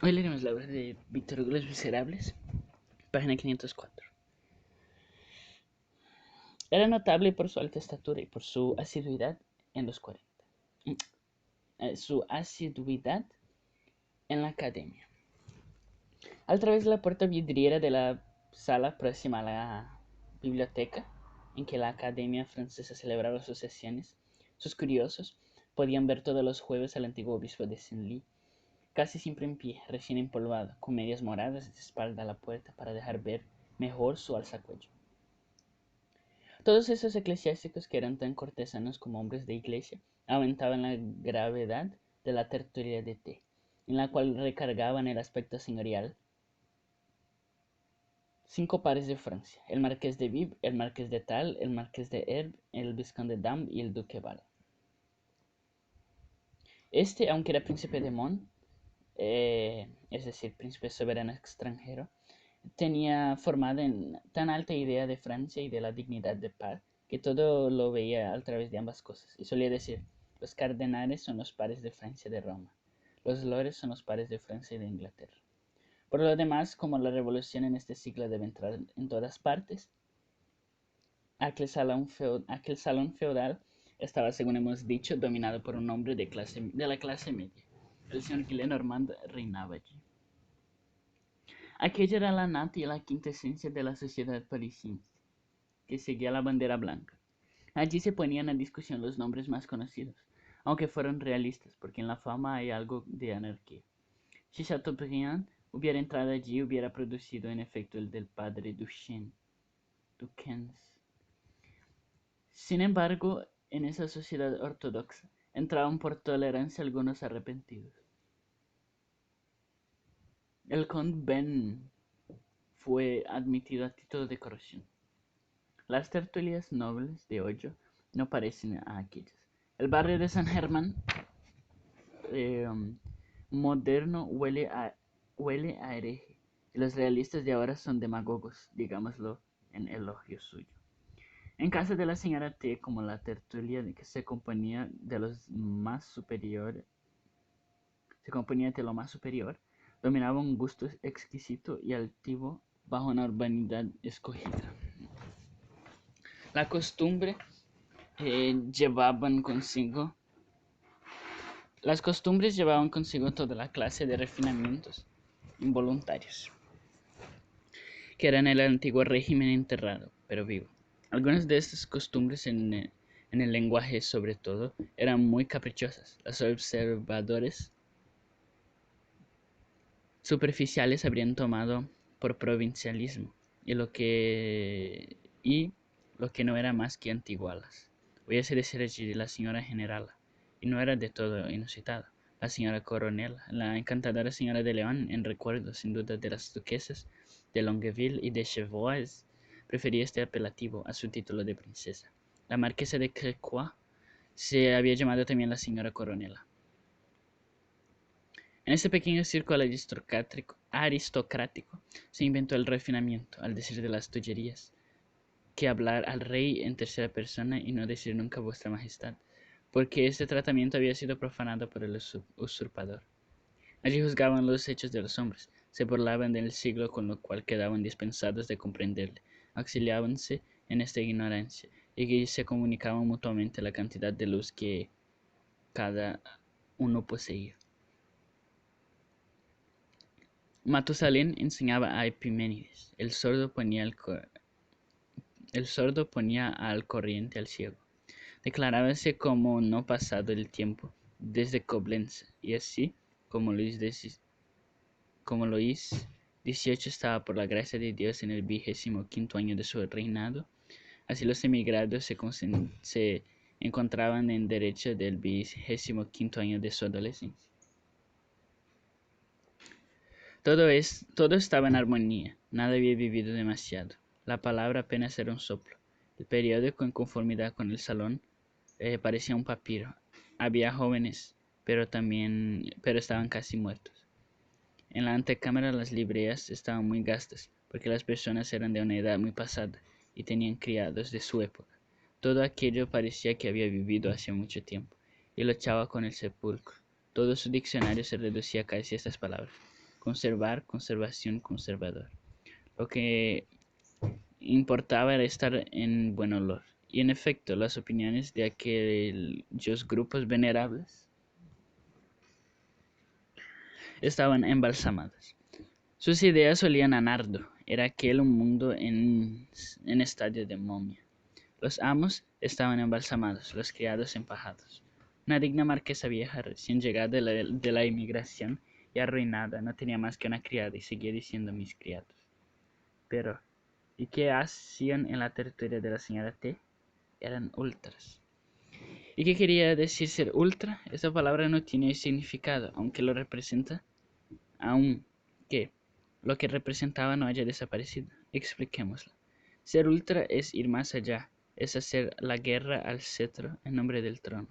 Hoy leeremos la obra de Víctor Hugo, Los Miserables, página 504. Era notable por su alta estatura y por su asiduidad en los 40. Su asiduidad en la academia. A través de la puerta vidriera de la sala próxima a la biblioteca, en que la Academia Francesa celebraba sus sesiones, sus curiosos podían ver todos los jueves al antiguo obispo de Senlis, casi siempre en pie, recién empolvado, con medias moradas de espalda a la puerta para dejar ver mejor su alzacuello. Todos esos eclesiásticos que eran tan cortesanos como hombres de iglesia aumentaban la gravedad de la tertulia de té, en la cual recargaban el aspecto señorial 5 pares de Francia: el marqués de Viv, el marqués de Tal, el marqués de Herb, el vizconde de Dam y el duque Val. Aunque era príncipe de Mon, es decir, príncipe soberano extranjero, tenía formada en tan alta idea de Francia y de la dignidad de paz, que todo lo veía a través de ambas cosas, y solía decir: los cardenales son los pares de Francia y de Roma, los lores son los pares de Francia y de Inglaterra. Por lo demás, como la revolución en este siglo debe entrar en todas partes, aquel salón feudal estaba, según hemos dicho, dominado por un hombre de la clase media. El señor Gillenormand reinaba allí. Aquella era la nata y la quintesencia de la sociedad parisiense, que seguía la bandera blanca. Allí se ponían en discusión los nombres más conocidos, aunque fueron realistas, porque en la fama hay algo de anarquía. Si Chateaubriand hubiera entrado allí, hubiera producido en efecto el del padre Duchesne. Sin embargo, en esa sociedad ortodoxa entraban por tolerancia algunos arrepentidos. El conde Ben fue admitido a título de corrección. Las tertulias nobles de hoyo no parecen a aquellas. El barrio de San Germán moderno huele a hereje, y los realistas de ahora son demagogos, digámoslo en elogio suyo. En casa de la señora T, como la tertulia que se componía de lo más superior, dominaba un gusto exquisito y altivo bajo una urbanidad escogida. La costumbre Las costumbres llevaban consigo toda la clase de refinamientos involuntarios, que eran el antiguo régimen enterrado, pero vivo. Algunas de estas costumbres, en el lenguaje sobre todo, eran muy caprichosas. Los observadores superficiales habrían tomado por provincialismo, y lo que no era más que antigualas. Oyese decir allí la señora generala, y no era de todo inusitado. La señora coronela, la encantadora señora de León, en recuerdo sin duda de las duquesas de Longueville y de Chevreuse, prefería este apelativo a su título de princesa. La marquesa de Crequy se había llamado también la señora coronela. En este pequeño círculo aristocrático se inventó el refinamiento, al decir de las tullerías, que hablar al rey en tercera persona y no decir nunca vuestra majestad, porque este tratamiento había sido profanado por el usurpador. Allí juzgaban los hechos de los hombres, se burlaban del siglo con lo cual quedaban dispensados de comprenderle, auxiliábanse en esta ignorancia, y se comunicaban mutuamente la cantidad de luz que cada uno poseía. Matusalén enseñaba a Epiménides: el sordo ponía al corriente al ciego. Declarábase como no pasado el tiempo desde Coblentz, y así como Luis XVIII estaba por la gracia de Dios en el 25º año de su reinado, así los emigrados se encontraban en derecho del 25º año de su adolescencia. Todo estaba en armonía, nada había vivido demasiado. La palabra apenas era un soplo. El periódico, en conformidad con el salón, parecía un papiro. Había jóvenes, pero estaban casi muertos. En la antecámara las libreas estaban muy gastas, porque las personas eran de una edad muy pasada y tenían criados de su época. Todo aquello parecía que había vivido hace mucho tiempo, y luchaba con el sepulcro. Todo su diccionario se reducía casi a estas palabras: conservar, conservación, conservador. Lo que importaba era estar en buen olor. Y en efecto, las opiniones de aquellos grupos venerables estaban embalsamadas. Sus ideas olían a nardo. Era aquel un mundo en estadio de momia. Los amos estaban embalsamados, los criados empajados. Una digna marquesa vieja, recién llegada de la emigración y arruinada, no tenía más que una criada y seguía diciendo mis criados. Pero, ¿y qué hacían en la tertulia de la señora T? Eran ultras. ¿Y qué quería decir ser ultra? Esa palabra no tiene significado, aunque lo representa, aunque lo que representaba no haya desaparecido. Expliquémoslo. Ser ultra es ir más allá, es hacer la guerra al cetro en nombre del trono,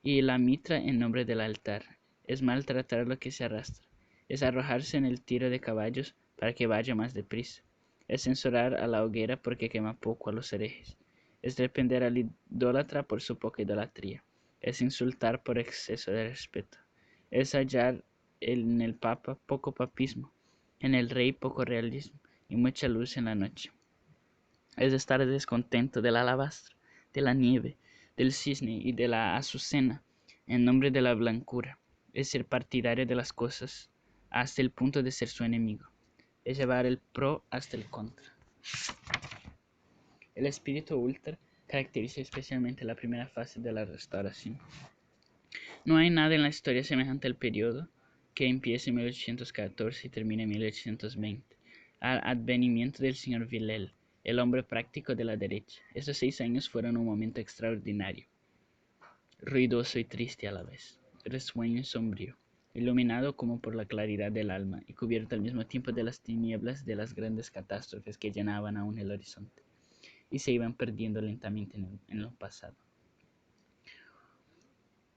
y la mitra en nombre del altar. Es maltratar lo que se arrastra, es arrojarse en el tiro de caballos para que vaya más deprisa, es censurar a la hoguera porque quema poco a los herejes, es reprender al idólatra por su poca idolatría, es insultar por exceso de respeto, es hallar en el papa poco papismo, en el rey poco realismo y mucha luz en la noche. Es estar descontento del alabastro, de la nieve, del cisne y de la azucena en nombre de la blancura. Es ser partidario de las cosas hasta el punto de ser su enemigo. Es llevar el pro hasta el contra. El espíritu ultra caracteriza especialmente la primera fase de la restauración. No hay nada en la historia semejante al periodo que empieza en 1814 y termina en 1820, al advenimiento del señor Villèle, el hombre práctico de la derecha. Estos 6 años fueron un momento extraordinario, ruidoso y triste a la vez, risueño y sombrío, iluminado como por la claridad del alma y cubierto al mismo tiempo de las tinieblas de las grandes catástrofes que llenaban aún el horizonte y se iban perdiendo lentamente en lo pasado.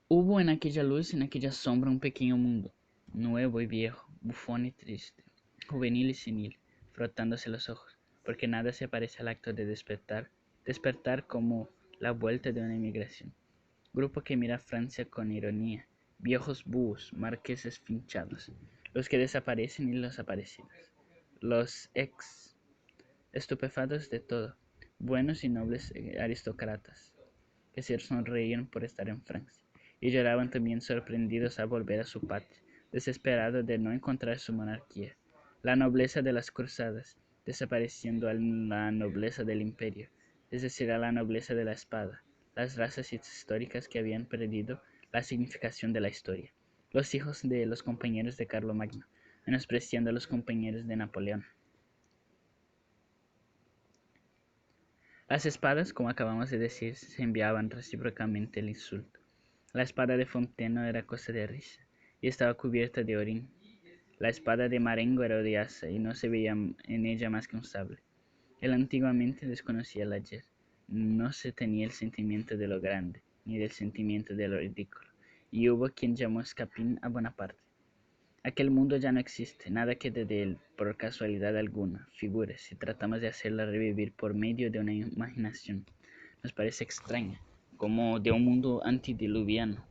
Hubo en aquella luz, en aquella sombra, un pequeño mundo, nuevo y viejo, bufón y triste, juvenil y senil, frotándose los ojos, porque nada se parece al acto de despertar como la vuelta de una emigración. Grupo que mira a Francia con ironía, viejos búhos, marqueses finchados, los que desaparecen y los aparecidos, los estupefactos de todo, buenos y nobles aristócratas, que se sonreían por estar en Francia, y lloraban también sorprendidos al volver a su patria, desesperados de no encontrar su monarquía, la nobleza de las cruzadas, desapareciendo a la nobleza del imperio, es decir, a la nobleza de la espada, las razas históricas que habían perdido la significación de la historia, los hijos de los compañeros de Carlomagno, menospreciando a los compañeros de Napoleón. Las espadas, como acabamos de decir, se enviaban recíprocamente el insulto. La espada de Fonteno era cosa de risa, y estaba cubierta de orín. La espada de Marengo era odiosa, y no se veía en ella más que un sable. Él antiguamente desconocía el ayer. No se tenía el sentimiento de lo grande, ni del sentimiento de lo ridículo, y hubo quien llamó escapín a Bonaparte. Aquel mundo ya no existe, nada queda de él, por casualidad alguna. Figure, si tratamos de hacerla revivir por medio de una imaginación, nos parece extraña, como de un mundo antediluviano,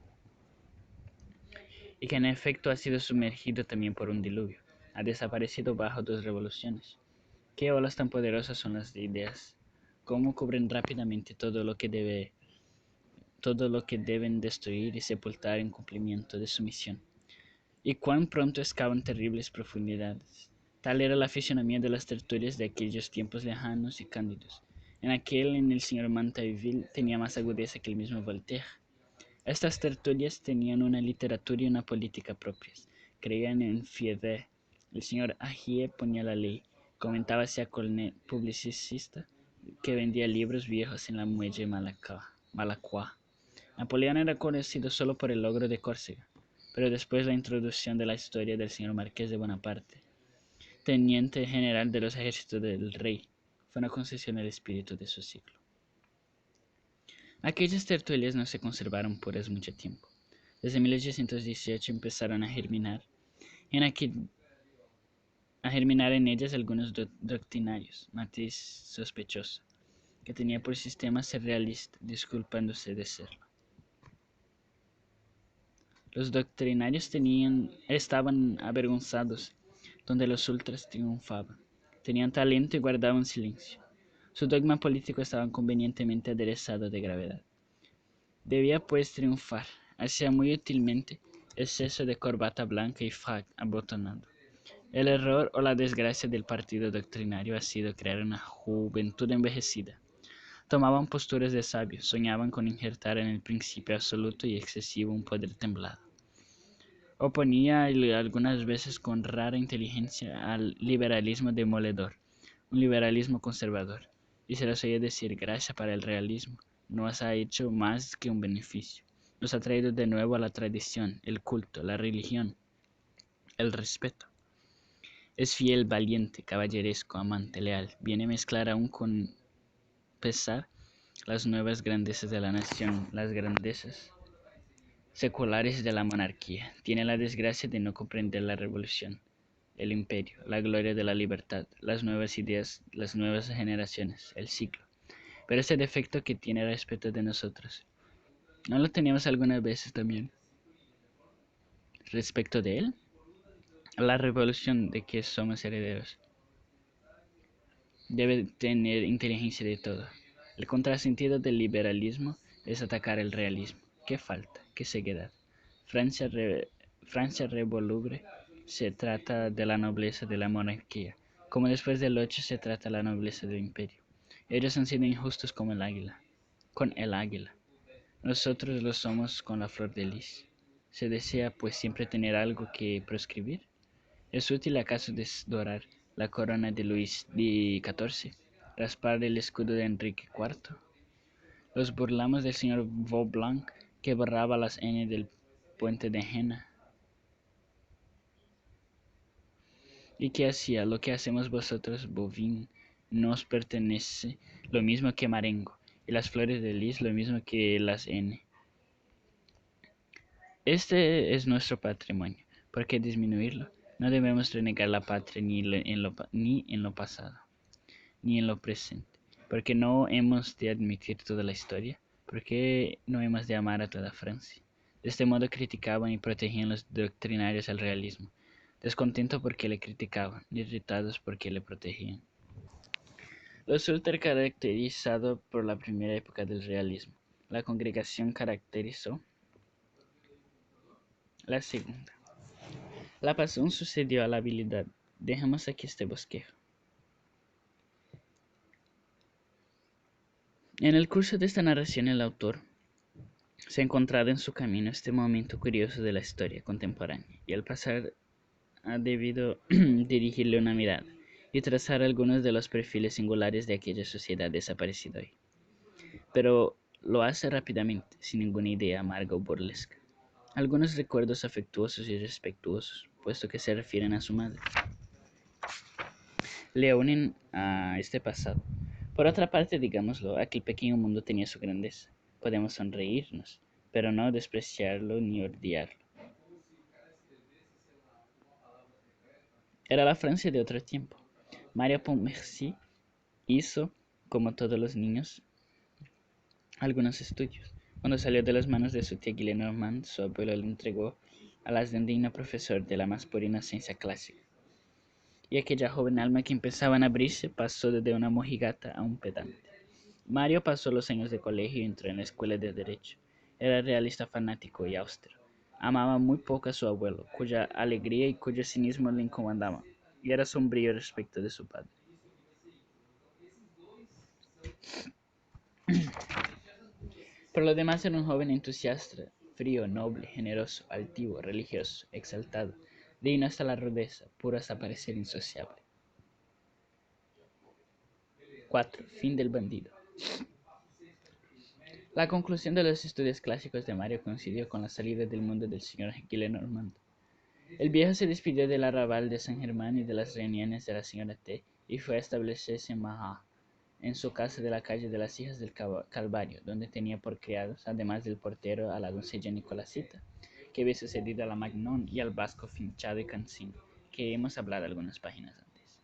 y que en efecto ha sido sumergido también por un diluvio, ha desaparecido bajo 2 revoluciones. ¿Qué olas tan poderosas son las de ideas? ¿Cómo cubren rápidamente todo lo que deben destruir y sepultar en cumplimiento de su misión? Y cuán pronto excavan terribles profundidades. Tal era la fisonomía de las tertulias de aquellos tiempos lejanos y cándidos. En el señor Montauville tenía más agudeza que el mismo Voltaire. Estas tertulias tenían una literatura y una política propias. Creían en Fiede. El señor Agie ponía la ley. Comentábase a Colnet, publicista, que vendía libros viejos en la muelle Malacqua. Napoleón era conocido solo por el logro de Córcega, pero después la introducción de la historia del señor Marqués de Bonaparte, teniente general de los ejércitos del rey, fue una concesión al espíritu de su siglo. Aquellas tertulias no se conservaron puras mucho tiempo. Desde 1818 empezaron a germinar en ellas algunos doctrinarios, matiz sospechoso, que tenía por sistema ser realista, disculpándose de serlo. Los doctrinarios estaban avergonzados, donde los ultras triunfaban. Tenían talento y guardaban silencio. Su dogma político estaba convenientemente aderezado de gravedad. Debía pues triunfar. Hacía muy útilmente exceso de corbata blanca y frac abotonado. El error o la desgracia del partido doctrinario ha sido crear una juventud envejecida. Tomaban posturas de sabios, soñaban con injertar en el principio absoluto y excesivo un poder templado. Oponía algunas veces con rara inteligencia al liberalismo demoledor, un liberalismo conservador, y se los oía decir: gracia para el realismo, no os ha hecho más que un beneficio, nos ha traído de nuevo a la tradición, el culto, la religión, el respeto. Es fiel, valiente, caballeresco, amante, leal, viene a mezclar aún con pesar las nuevas grandezas de la nación, las grandezas seculares de la monarquía. Tiene la desgracia de no comprender la revolución, el imperio, la gloria de la libertad, las nuevas ideas, las nuevas generaciones, el siglo. Pero ese defecto que tiene respecto de nosotros, ¿no lo teníamos algunas veces también respecto de él? La revolución de que somos herederos debe tener inteligencia de todo. El contrasentido del liberalismo es atacar el realismo. ¿Qué falta? ¿Qué ceguedad? Francia, Francia revoluble se trata de la nobleza de la monarquía, como después del 8 se trata la nobleza del imperio. Ellos han sido injustos como el águila, con el águila. Nosotros lo somos con la flor de lis. ¿Se desea pues siempre tener algo que proscribir? ¿Es útil acaso desdorar la corona de Luis XIV? ¿Raspar el escudo de Enrique IV? Nos burlamos del señor Vaublanc que borraba las N del puente de Jena. ¿Y qué hacía? Lo que hacemos vosotros, Bovin, nos pertenece lo mismo que Marengo, y las flores de lis lo mismo que las N. Este es nuestro patrimonio. ¿Por qué disminuirlo? No debemos renegar la patria ni en lo pasado, ni en lo presente. Porque no hemos de admitir toda la historia. Porque no hemos de amar a toda Francia. De este modo criticaban y protegían los doctrinarios al realismo, descontentos porque le criticaban, irritados porque le protegían. Los ultra caracterizado por la primera época del realismo. La congregación caracterizó la segunda. La pasión sucedió a la habilidad. Dejamos aquí este bosquejo. En el curso de esta narración el autor se encontraba en su camino este momento curioso de la historia contemporánea y al pasar ha debido dirigirle una mirada y trazar algunos de los perfiles singulares de aquella sociedad desaparecida hoy. Pero lo hace rápidamente, sin ninguna idea amarga o burlesca. Algunos recuerdos afectuosos y respetuosos, puesto que se refieren a su madre, le unen a este pasado. Por otra parte, digámoslo, aquel pequeño mundo tenía su grandeza. Podemos sonreírnos, pero no despreciarlo ni odiarlo. Era la Francia de otro tiempo. Maria Pontmercy hizo, como todos los niños, algunos estudios. Cuando salió de las manos de su tía Gillenormand, su abuelo le entregó a las de un digno profesor de la más pura inocencia clásica. Y aquella joven alma que empezaba a abrirse pasó de una mojigata a un pedante. Mario pasó los años de colegio y entró en la escuela de Derecho. Era realista fanático y austero. Amaba muy poco a su abuelo, cuya alegría y cuyo cinismo le incomodaban, y era sombrío respecto de su padre. Por lo demás era un joven entusiasta, frío, noble, generoso, altivo, religioso, exaltado, digno hasta la rudeza, puro hasta parecer insociable. 4. Fin del bandido. La conclusión de los estudios clásicos de Mario coincidió con la salida del mundo del señor Gillenormand. El viejo se despidió del arrabal de San Germán y de las reuniones de la señora T. y fue a establecerse en Mahat, en su casa de la calle de las Hijas del Calvario, donde tenía por criados, además del portero, a la doncella Nicolásita, que había sucedido a la Magnon y al vasco Finchado y Cancino, que hemos hablado algunas páginas antes.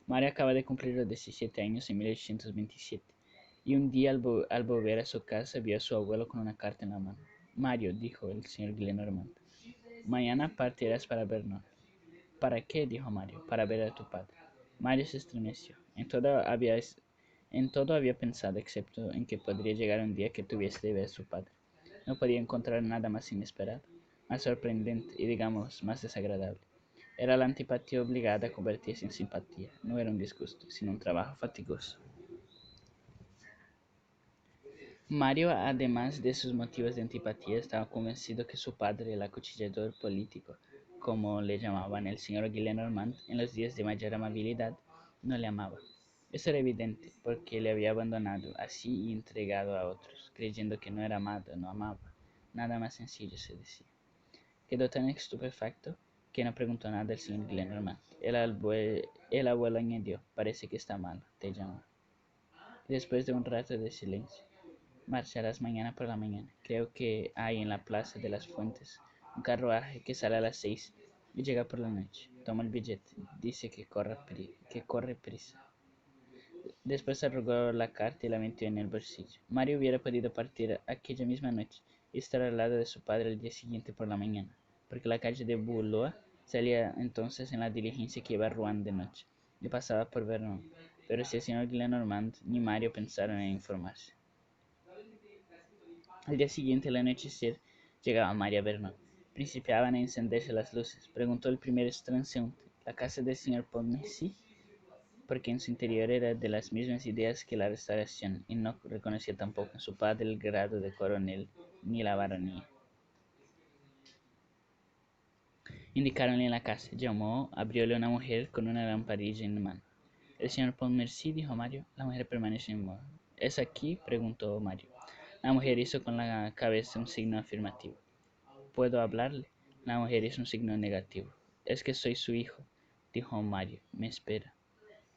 Mario acaba de cumplir los 17 años en 1827, y un día al volver a su casa vio a su abuelo con una carta en la mano. Mario, dijo el señor Gillenormand, Mañana partirás para vernos. ¿Para qué? Dijo Mario. Para ver a tu padre. Mario se estremeció. En todo había pensado, excepto en que podría llegar un día que tuviese de ver a su padre. No podía encontrar nada más inesperado, más sorprendente y, digamos, más desagradable. Era la antipatía obligada a convertirse en simpatía. No era un disgusto, sino un trabajo fatigoso. Mario, además de sus motivos de antipatía, estaba convencido que su padre, el acuchillador político, como le llamaban el señor Gillenormand en los días de mayor amabilidad, no le amaba. Eso era evidente, porque le había abandonado así y entregado a otros, creyendo que no era amado, no amaba. Nada más sencillo, se decía. Quedó tan estupefacto que no preguntó nada al señor Gillenormand. El abuelo añadió: parece que está malo, te llama. Después de un rato de silencio: marcharás mañana por la mañana. Creo que hay en la plaza de las Fuentes un carruaje que sale a las 6 y llega por la noche. Toma el billete. Dice que corre prisa. Después arrugó la carta y la metió en el bolsillo. Mario hubiera podido partir aquella misma noche y estar al lado de su padre el día siguiente por la mañana, porque la calle de Boulogne salía entonces en la diligencia que iba a Rouen de noche y pasaba por Vernon. Pero si el señor Gillenormand ni Mario pensaron en informarse. Al día siguiente, al anochecer, llegaba María Vernon. Principiaban a encenderse las luces. Preguntó el primer transeúnte: ¿la casa del señor Pontmercy? Porque en su interior era de las mismas ideas que la restauración, y no reconocía tampoco en su padre el grado de coronel ni la baronía. Indicáronle la casa. Llamó, abrióle una mujer con una lamparilla en mano. El señor Pontmercy, dijo Mario. La mujer permaneció inmóvil. ¿Es aquí? Preguntó Mario. La mujer hizo con la cabeza un signo afirmativo. ¿Puedo hablarle? La mujer hizo un signo negativo. Es que soy su hijo, dijo Mario. Me espera.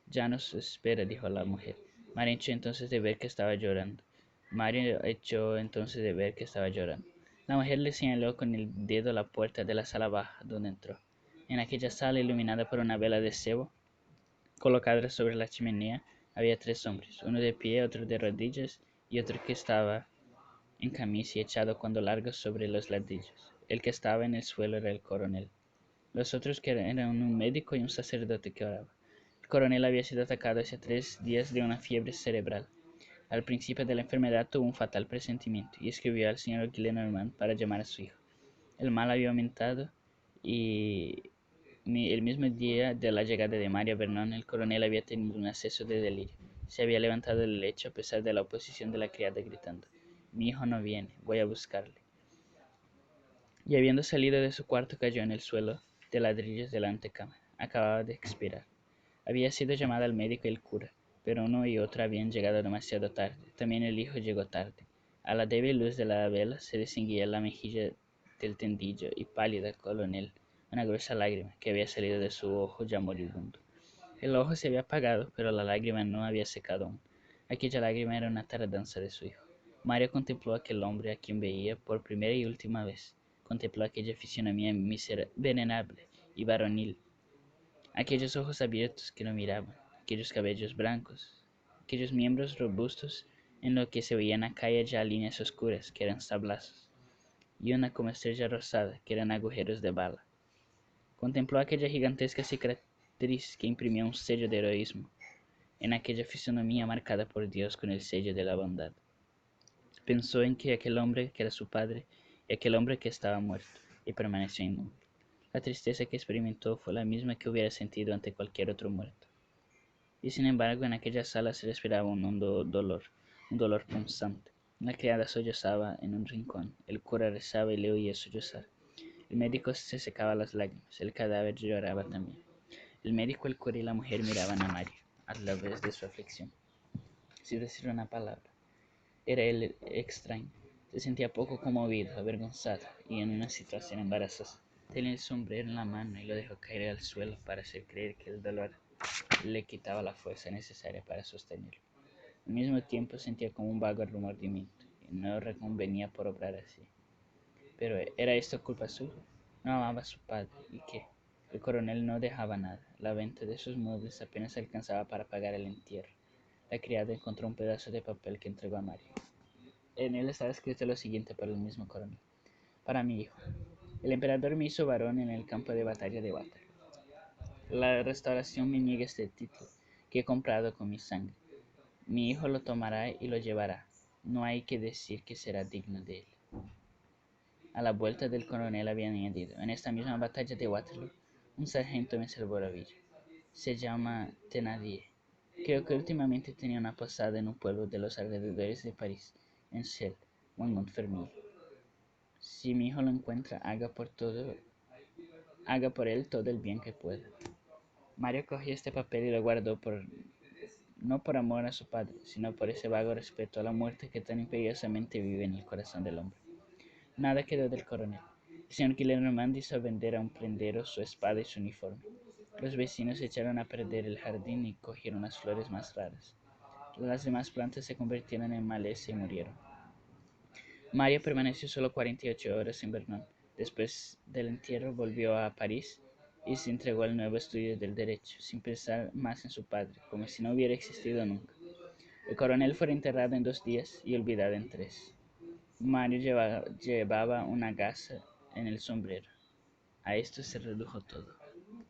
Ya nos espera, dijo la mujer. Mario echó entonces de ver que estaba llorando. La mujer le señaló con el dedo la puerta de la sala baja, donde entró. En aquella sala, iluminada por una vela de cebo, colocada sobre la chimenea, había 3 hombres, uno de pie, otro de rodillas y otro que estaba en camisa y echado cuando largo sobre los ladrillos. El que estaba en el suelo era el coronel. Los otros que eran un médico y un sacerdote que oraba. El coronel había sido atacado hace 3 días de una fiebre cerebral. Al principio de la enfermedad tuvo un fatal presentimiento y escribió al señor Gillenormand para llamar a su hijo. El mal había aumentado y el mismo día de la llegada de María Vernon, el coronel había tenido un acceso de delirio. Se había levantado del lecho a pesar de la oposición de la criada, gritando: mi hijo no viene, voy a buscarle. Y habiendo salido de su cuarto cayó en el suelo de ladrillos de la antecámara. Acababa de expirar. Había sido llamada al médico y el cura, pero uno y otro habían llegado demasiado tarde. También el hijo llegó tarde. A la débil luz de la vela se distinguía la mejilla del tendillo y pálida coronel, una gruesa lágrima que había salido de su ojo ya moribundo. El ojo se había apagado, pero la lágrima no había secado aún. Aquella lágrima era una tardanza de su hijo. Mario contempló a aquel hombre a quien veía por primera y última vez. Contempló aquella fisionomía venerable y varonil, aquellos ojos abiertos que no miraban, aquellos cabellos blancos, aquellos miembros robustos en los que se veían acá y allá líneas oscuras que eran sablazos, y una como estrella rosada que eran agujeros de bala. Contempló aquella gigantesca cicatriz que imprimía un sello de heroísmo en aquella fisonomía marcada por Dios con el sello de la bondad. Pensó en que aquel hombre que era su padre y aquel hombre que estaba muerto, y permaneció inmóvil. La tristeza que experimentó fue la misma que hubiera sentido ante cualquier otro muerto. Y sin embargo, en aquella sala se respiraba un hondo dolor, un dolor punzante. La criada sollozaba en un rincón, el cura rezaba y le oía sollozar. El médico se secaba las lágrimas, el cadáver lloraba también. El médico, el cura y la mujer miraban a Mario a través de su aflicción, sin decir una palabra. Era él extraño. Se sentía poco conmovido, avergonzado y en una situación embarazosa. Tenía el sombrero en la mano y lo dejó caer al suelo para hacer creer que el dolor le quitaba la fuerza necesaria para sostenerlo. Al mismo tiempo sentía como un vago remordimiento y no reconvenía por obrar así. Pero ¿era esto culpa suya? No amaba a su padre. ¿Y qué? El coronel no dejaba nada. La venta de sus muebles apenas alcanzaba para pagar el entierro. La criada encontró un pedazo de papel que entregó a Mario. En él estaba escrito lo siguiente por el mismo coronel: para mi hijo. El emperador me hizo varón en el campo de batalla de Waterloo. La restauración me niega este título, que he comprado con mi sangre. Mi hijo lo tomará y lo llevará. No hay que decir que será digno de él. A la vuelta del coronel había añadido: en esta misma batalla de Waterloo, un sargento me salvó la vida. Se llama Thénardier. Creo que últimamente tenía una posada en un pueblo de los alrededores de París, en Chelles o en Montfermeil. Si mi hijo lo encuentra, haga por él todo el bien que pueda. Mario cogió este papel y lo guardó no por amor a su padre, sino por ese vago respeto a la muerte que tan imperiosamente vive en el corazón del hombre. Nada quedó del coronel. El señor Gillenormand hizo vender a un prendero su espada y su uniforme. Los vecinos echaron a perder el jardín y cogieron las flores más raras. Las demás plantas se convirtieron en maleza y murieron. Mario permaneció solo 48 horas en Vernon. Después del entierro volvió a París y se entregó al nuevo estudio del derecho, sin pensar más en su padre, como si no hubiera existido nunca. El coronel fue enterrado en 2 días y olvidado en 3. Mario llevaba una gasa en el sombrero. A esto se redujo todo.